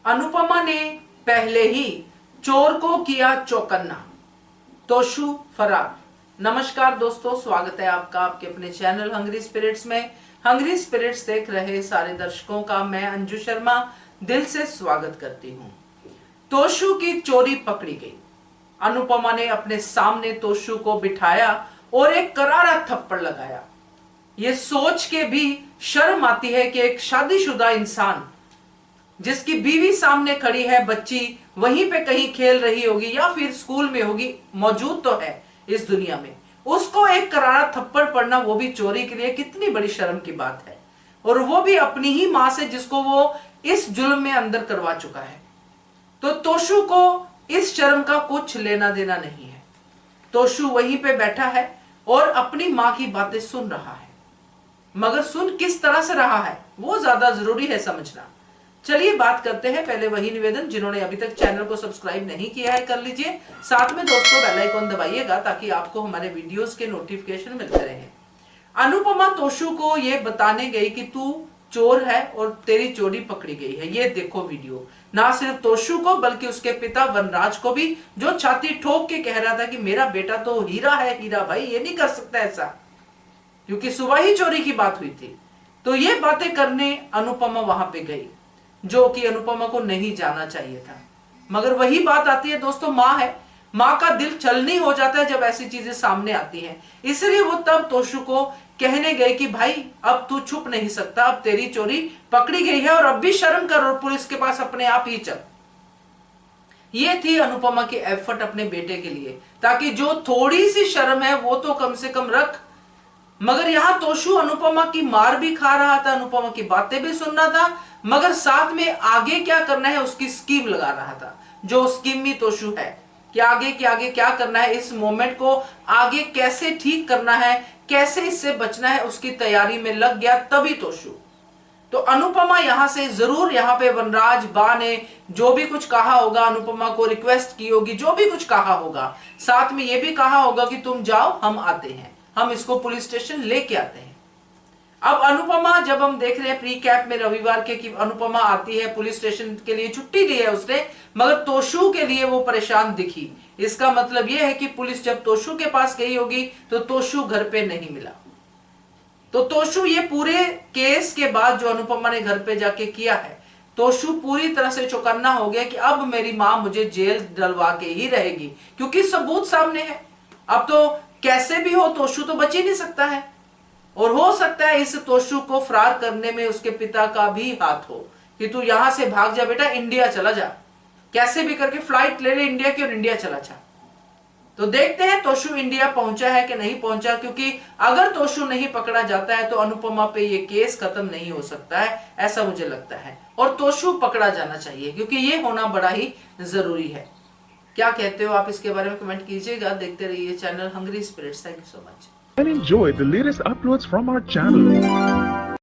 अनुपमा ने पहले ही चोर को किया चौकन्ना, तोशु फरार। नमस्कार दोस्तों, स्वागत है आपका आपके अपने चैनल हंग्री स्पिरिट्स में। हंग्री स्पिरिट्स देख रहे सारे दर्शकों का मैं अंजू शर्मा दिल से स्वागत करती हूँ। तोशु की चोरी पकड़ी गई। अनुपमा ने अपने सामने तोशु को बिठाया और एक करारा थप्पड़ लगाया। ये सोच के भी शर्म आती है कि एक शादीशुदा इंसान जिसकी बीवी सामने खड़ी है, बच्ची वहीं पे कहीं खेल रही होगी या फिर स्कूल में होगी, मौजूद तो है इस दुनिया में, उसको एक करारा थप्पड़ पड़ना, वो भी चोरी के लिए, कितनी बड़ी शर्म की बात है। और वो भी अपनी ही मां से जिसको वो इस जुल्म में अंदर करवा चुका है। तो तोशु को इस शर्म का कुछ लेना देना नहीं है। तोशु वहीं पे बैठा है और अपनी मां की बातें सुन रहा है, मगर सुन किस तरह से रहा है वो ज्यादा जरूरी है समझना। चलिए बात करते हैं। पहले वही निवेदन, जिन्होंने अभी तक चैनल को सब्सक्राइब नहीं किया है कर लीजिए, साथ में दोस्तों बेल आइकन दबाइएगा ताकि आपको हमारे वीडियोस के नोटिफिकेशन मिलते रहे। अनुपमा तोशु को ये बताने गई कि तू चोर है और तेरी चोरी पकड़ी गई है। ये देखो वीडियो। ना सिर्फ तोशु को बल्कि उसके पिता वनराज को भी, जो छाती ठोक के कह रहा था कि मेरा बेटा तो हीरा है, हीरा भाई ये नहीं कर सकता ऐसा, क्योंकि सुबह ही चोरी की बात हुई थी। तो ये बातें करने अनुपमा वहां पे गई, जो कि अनुपमा को नहीं जाना चाहिए था। मगर वही बात आती है दोस्तों, मां है, मां का दिल छलनी हो जाता है जब ऐसी चीजें सामने आती हैं। इसलिए वो तब तोशु को कहने गए कि भाई अब तू छुप नहीं सकता, अब तेरी चोरी पकड़ी गई है और अब भी शर्म कर और पुलिस के पास अपने आप ही चल। ये थी अनुपमा की एफर्ट अपने बेटे के लिए, ताकि जो थोड़ी सी शर्म है वो तो कम से कम रख। मगर यहां तोशु अनुपमा की मार भी खा रहा था, अनुपमा की बातें भी सुन रहा था, मगर साथ में आगे क्या करना है उसकी स्कीम लगा रहा था। जो स्कीम में तोशु है कि आगे क्या करना है, इस मोमेंट को आगे कैसे ठीक करना है, कैसे इससे बचना है, उसकी तैयारी में लग गया तभी तोशु। तो अनुपमा यहां से जरूर, यहां पे वनराज बा ने जो भी कुछ कहा होगा, अनुपमा को रिक्वेस्ट की होगी, जो भी कुछ कहा होगा, साथ में यह भी कहा होगा कि तुम जाओ, हम आते हैं, हम इसको पुलिस स्टेशन लेके आते हैं। अब अनुपमा, जब हम देख रहे हैं प्री कैप में रविवार के कि अनुपमा आती है पुलिस स्टेशन के लिए, छुट्टी ली है उसने, मगर तोशु के लिए वो परेशान दिखी। इसका मतलब यह है कि पुलिस जब तोशु के पास गई होगी तो तोशु घर पे नहीं मिला। तो तोशु, ये पूरे केस के बाद जो अनुपमा ने घर पे जाके किया है, तोशु पूरी तरह से चौकन्ना हो गया कि अब मेरी मां मुझे जेल डलवा के ही रहेगी, क्योंकि सबूत सामने है। अब तो कैसे भी हो तोशु तो बच ही नहीं सकता है, और हो सकता है इस तोशु को फरार करने में उसके पिता का भी हाथ हो कि तू यहां से भाग जा बेटा, इंडिया चला जा, कैसे भी करके फ्लाइट ले ले इंडिया की और इंडिया चला जा। तो देखते हैं तोशु इंडिया पहुंचा है कि नहीं पहुंचा, क्योंकि अगर तोशु नहीं पकड़ा जाता है तो अनुपमा पे ये केस खत्म नहीं हो सकता है, ऐसा मुझे लगता है। और तोशु पकड़ा जाना चाहिए क्योंकि ये होना बड़ा ही जरूरी है। क्या कहते हो आप इसके बारे में कमेंट कीजिएगा। देखते रहिए channel Hungry Spirits. Thank you so much and enjoy the latest uploads from our channel.